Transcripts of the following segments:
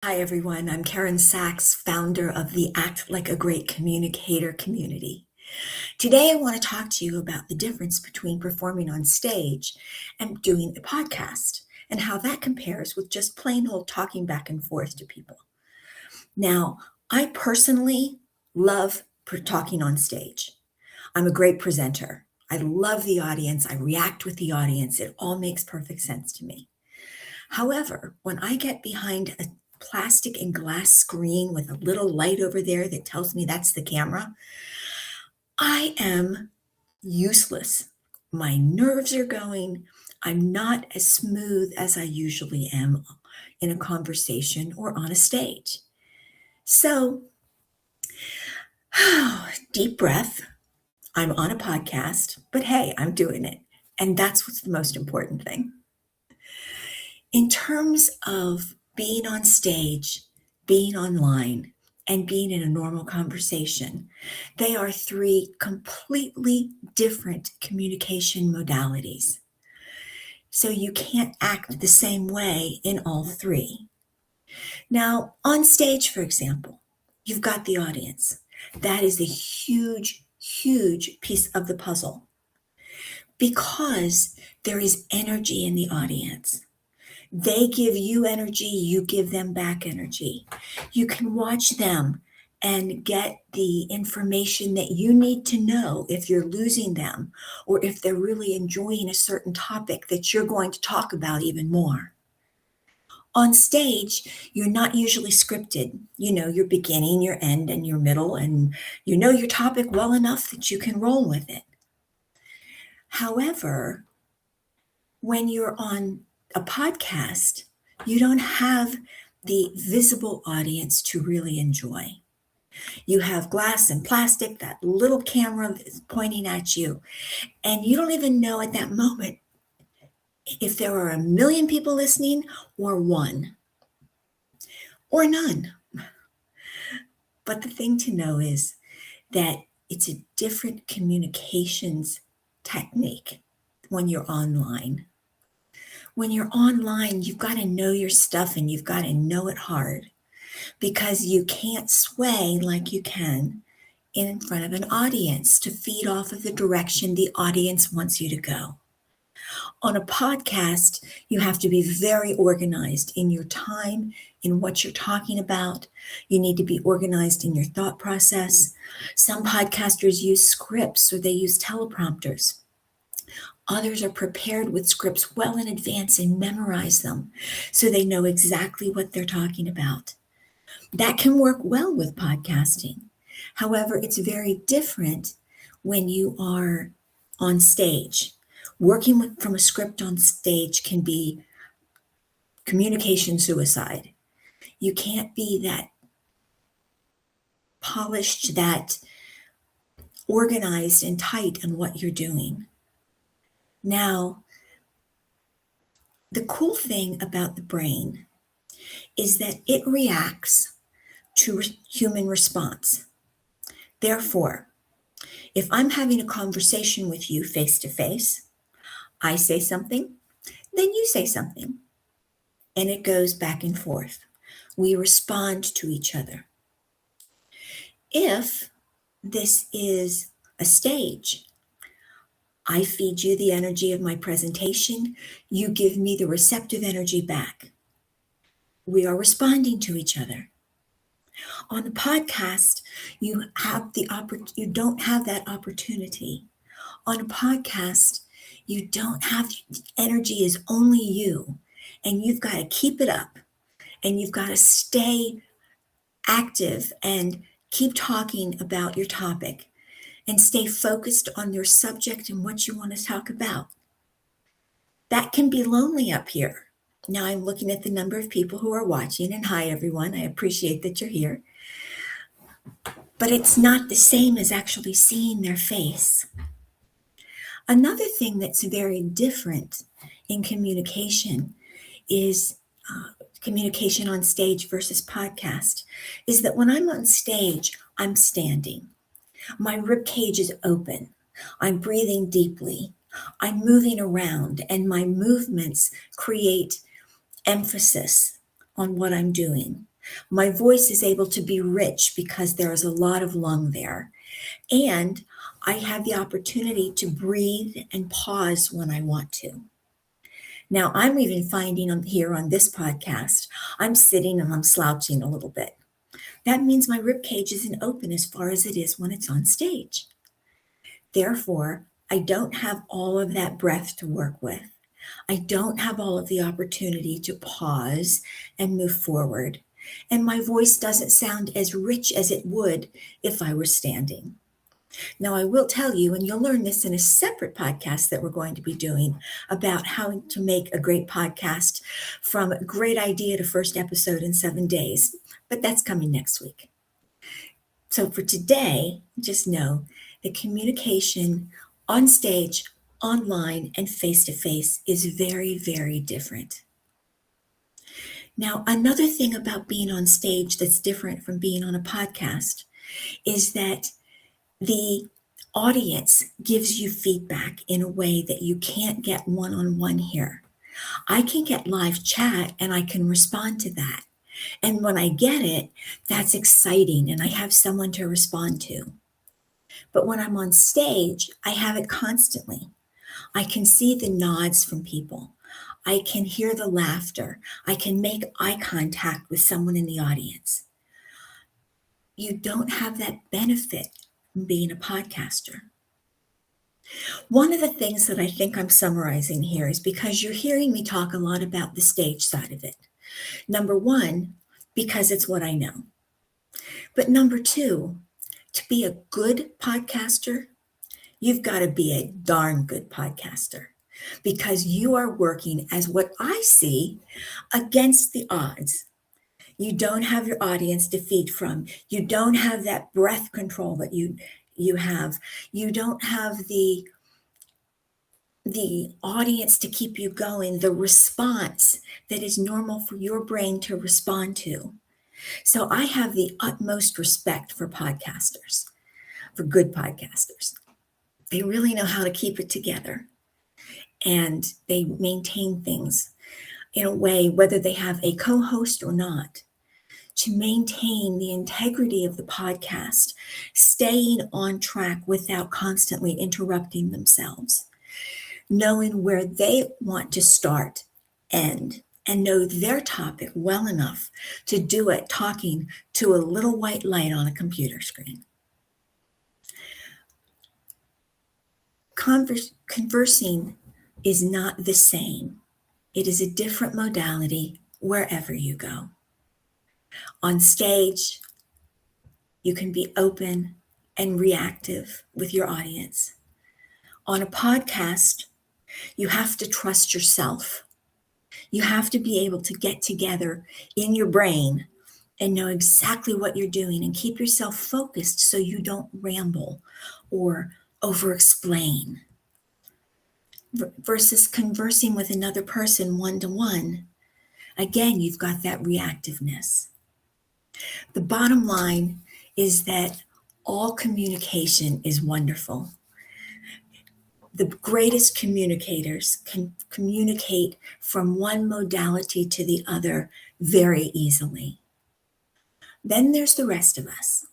Hi, everyone. I'm Karen Sachs, founder of the Act Like a Great Communicator community. Today, I want to talk to you about the difference between performing on stage and doing a podcast and how that compares with just plain old talking back and forth to people. Now, I personally love talking on stage. I'm a great presenter. I love the audience. I react with the audience. It all makes perfect sense to me. However, when I get behind a plastic and glass screen with a little light over there that tells me that's the camera, I am useless. My nerves are going. I'm not as smooth as I usually am in a conversation or on a stage. So, deep breath. I'm on a podcast, but hey, I'm doing it. And that's what's the most important thing. In terms of being on stage, being online, and being in a normal conversation, they are three completely different communication modalities. So you can't act the same way in all three. Now, on stage, for example, you've got the audience. That is a huge, huge piece of the puzzle because there is energy in the audience. They give you energy, you give them back energy. You can watch them and get the information that you need to know if you're losing them or if they're really enjoying a certain topic that you're going to talk about even more. On stage, you're not usually scripted. You know your beginning, your end, and your middle, and you know your topic well enough that you can roll with it. However, when you're on a podcast, you don't have the visible audience to really enjoy. You have glass and plastic, that little camera is pointing at you, and you don't even know at that moment if there are 1,000,000 people listening or one or none. But the thing to know is that it's a different communications technique when you're online. When you're online, you've got to know your stuff and you've got to know it hard because you can't sway like you can in front of an audience to feed off of the direction the audience wants you to go. On a podcast, you have to be very organized in your time, in what you're talking about. You need to be organized in your thought process. Some podcasters use scripts or they use teleprompters. Others are prepared with scripts well in advance and memorize them so they know exactly what they're talking about. That can work well with podcasting. However, it's very different when you are on stage. Working from a script on stage can be communication suicide. You can't be that polished, that organized and tight on what you're doing. Now, the cool thing about the brain is that it reacts to human response. Therefore, if I'm having a conversation with you face to face, I say something, then you say something, and it goes back and forth. We respond to each other. If this is a stage, I feed you the energy of my presentation, you give me the receptive energy back. We are responding to each other. On the podcast, you don't have that opportunity. On a podcast, you don't have energy is only you, and you've got to keep it up, and you've got to stay active and keep talking about your topic and stay focused on your subject and what you want to talk about. That can be lonely up here. Now I'm looking at the number of people who are watching, and hi everyone, I appreciate that you're here. But it's not the same as actually seeing their face. Another thing that's very different in communication is communication on stage versus podcast, is that when I'm on stage, I'm standing. My rib cage is open. I'm breathing deeply. I'm moving around, and my movements create emphasis on what I'm doing. My voice is able to be rich because there is a lot of lung there. And I have the opportunity to breathe and pause when I want to. Now, I'm even finding here on this podcast, I'm sitting and I'm slouching a little bit. That means my rib cage isn't open as far as it is when it's on stage. Therefore, I don't have all of that breath to work with. I don't have all of the opportunity to pause and move forward. And my voice doesn't sound as rich as it would if I were standing. Now, I will tell you, and you'll learn this in a separate podcast that we're going to be doing about how to make a great podcast from great idea to first episode in 7 days, but that's coming next week. So for today, just know that communication on stage, online, and face-to-face is very, very different. Now, another thing about being on stage that's different from being on a podcast is that the audience gives you feedback in a way that you can't get one-on-one here. I can get live chat and I can respond to that. And when I get it, that's exciting and I have someone to respond to. But when I'm on stage, I have it constantly. I can see the nods from people. I can hear the laughter. I can make eye contact with someone in the audience. You don't have that benefit from being a podcaster. One of the things that I think I'm summarizing here is because you're hearing me talk a lot about the stage side of it. Number one, because it's what I know. But number two, to be a good podcaster, you've got to be a darn good podcaster because you are working as what I see against the odds. You don't have your audience to feed from. You don't have that breath control that you have. You don't have the audience to keep you going, the response that is normal for your brain to respond to. So I have the utmost respect for podcasters, for good podcasters. They really know how to keep it together and they maintain things in a way, whether they have a co-host or not, to maintain the integrity of the podcast, staying on track without constantly interrupting themselves, knowing where they want to start, end, and know their topic well enough to do it talking to a little white light on a computer screen. Conversing is not the same. It is a different modality wherever you go. On stage, you can be open and reactive with your audience. On a podcast, you have to trust yourself. You have to be able to get together in your brain and know exactly what you're doing and keep yourself focused so you don't ramble or over-explain. Versus conversing with another person one-to-one, again, you've got that reactiveness. The bottom line is that all communication is wonderful. The greatest communicators can communicate from one modality to the other very easily. Then there's the rest of us,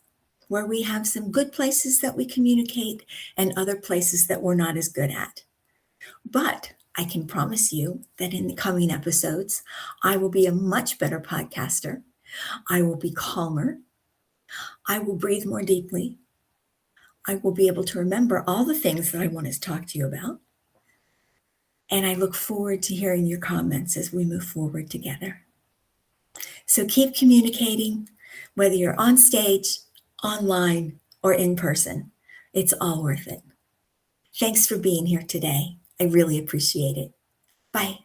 where we have some good places that we communicate and other places that we're not as good at. But I can promise you that in the coming episodes, I will be a much better podcaster. I will be calmer. I will breathe more deeply. I will be able to remember all the things that I want to talk to you about. And I look forward to hearing your comments as we move forward together. So keep communicating, whether you're on stage, online, or in person. It's all worth it. Thanks for being here today. I really appreciate it. Bye.